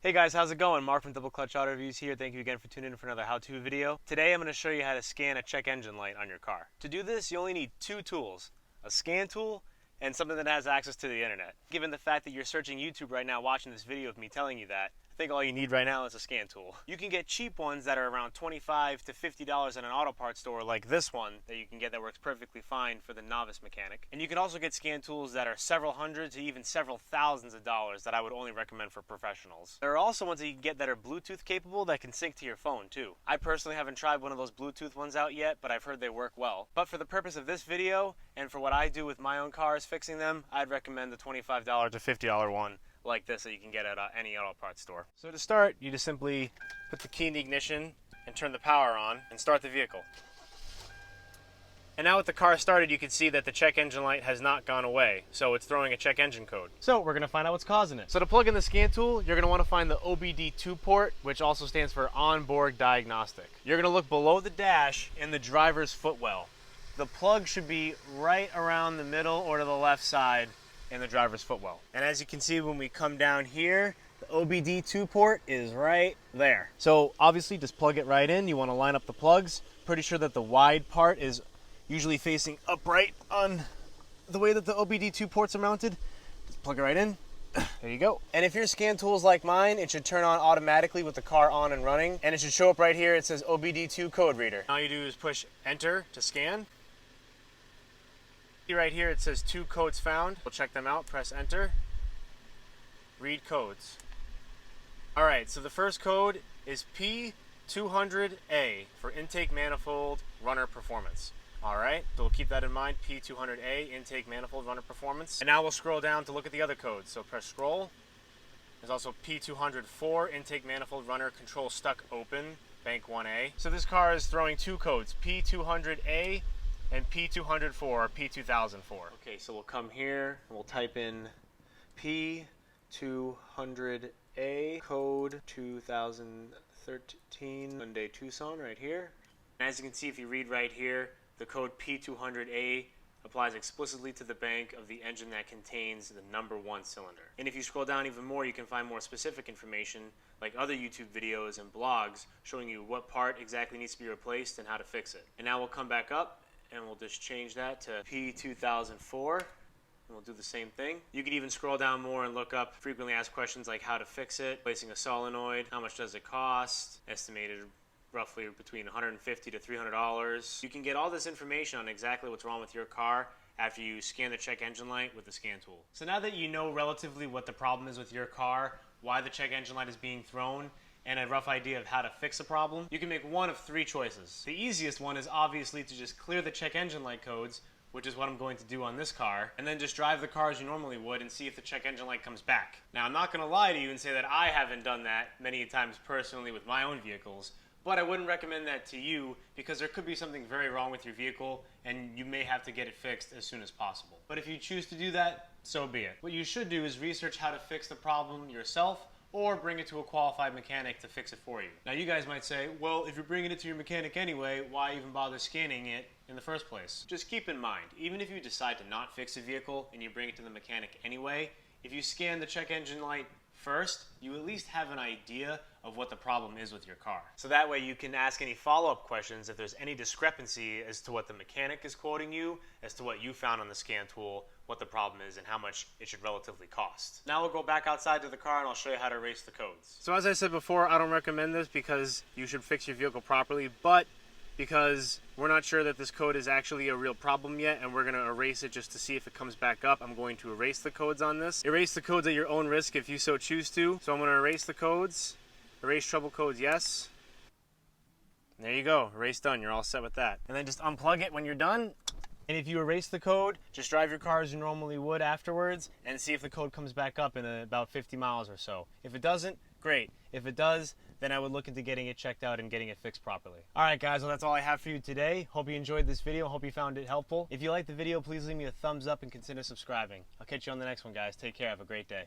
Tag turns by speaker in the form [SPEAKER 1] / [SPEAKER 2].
[SPEAKER 1] Hey guys, how's it going? Mark from Double Clutch Auto Reviews here. Thank you again for tuning in for another how-to video. Today I'm going to show you how to scan a check engine light on your car. To do this, you only need two tools, a scan tool and something that has access to the internet. Given the fact that you're searching YouTube right now watching this video of me telling you that, I think all you need right now is a scan tool. You can get cheap ones that are around $25 to $50 at an auto parts store like this one that you can get that works perfectly fine for the novice mechanic. And you can also get scan tools that are several hundred to even several thousands of dollars that I would only recommend for professionals. There are also ones that you can get that are Bluetooth capable that can sync to your phone too. I personally haven't tried one of those Bluetooth ones out yet, but I've heard they work well. But for the purpose of this video and for what I do with my own cars fixing them, I'd recommend the $25 to $50 one like this that you can get at any auto parts store. So to start, you just simply put the key in the ignition and turn the power on and start the vehicle. And now with the car started, you can see that the check engine light has not gone away, so it's throwing a check engine code. So we're going to find out what's causing it. So to plug in the scan tool, you're going to want to find the OBD2 port, which also stands for onboard diagnostic. You're going to look below the dash in the driver's footwell. The plug should be right around the middle or to the left side in the driver's footwell. And as you can see when we come down here, the OBD2 port is right there. So obviously just plug it right in. You want to line up the plugs. Pretty sure that the wide part is usually facing upright on the way that the OBD2 ports are mounted. Just plug it right in. There you go. And if your scan tool is like mine, it should turn on automatically with the car on and running. And it should show up right here. It says OBD2 code reader. All you do is push enter to scan. Right here it says 2 codes found. We'll check them out. Press enter. Read codes. Alright, so the first code is P200A for intake manifold runner performance. Alright, so we'll keep that in mind. P200A, intake manifold runner performance. And now we'll scroll down to look at the other codes. So press scroll. There's also P204, intake manifold runner control stuck open, bank 1A. So this car is throwing 2 codes, P200A and P204 or P2004. Okay, so we'll come here and we'll type in P200A, code 2013, Hyundai Tucson right here. And as you can see, if you read right here, the code P200A applies explicitly to the bank of the engine that contains the number 1 cylinder. And if you scroll down even more, you can find more specific information like other YouTube videos and blogs showing you what part exactly needs to be replaced and how to fix it. And now we'll come back up and we'll just change that to P2004 and we'll do the same thing. You could even scroll down more and look up frequently asked questions like how to fix it, placing a solenoid, how much does it cost, estimated roughly between $150 to $300. You can get all this information on exactly what's wrong with your car after you scan the check engine light with the scan tool. So now that you know relatively what the problem is with your car, why the check engine light is being thrown, and a rough idea of how to fix a problem, you can make one of 3 choices. The easiest one is obviously to just clear the check engine light codes, which is what I'm going to do on this car, and then just drive the car as you normally would and see if the check engine light comes back. Now, I'm not going to lie to you and say that I haven't done that many times personally with my own vehicles, but I wouldn't recommend that to you because there could be something very wrong with your vehicle and you may have to get it fixed as soon as possible. But if you choose to do that, so be it. What you should do is research how to fix the problem yourself or bring it to a qualified mechanic to fix it for you. Now you guys might say, well, if you're bringing it to your mechanic anyway, why even bother scanning it in the first place? Just keep in mind, even if you decide to not fix a vehicle and you bring it to the mechanic anyway, if you scan the check engine light first, you at least have an idea of what the problem is with your car. So that way you can ask any follow-up questions if there's any discrepancy as to what the mechanic is quoting you, as to what you found on the scan tool, what the problem is, and how much it should relatively cost. Now we'll go back outside to the car and I'll show you how to erase the codes. So as I said before, I don't recommend this because you should fix your vehicle properly, but because we're not sure that this code is actually a real problem yet and we're going to erase it just to see if it comes back up, I'm going to erase the codes on this. Erase the codes at your own risk if you so choose to. So I'm going to erase the codes. Erase trouble codes, yes. And there you go, erase done, you're all set with that. And then just unplug it when you're done. And if you erase the code, just drive your car as you normally would afterwards and see if the code comes back up in about 50 miles or so. If it doesn't, great. If it does, then I would look into getting it checked out and getting it fixed properly. Alright guys, well that's all I have for you today. Hope you enjoyed this video. Hope you found it helpful. If you liked the video, please leave me a thumbs up and consider subscribing. I'll catch you on the next one, guys. Take care. Have a great day.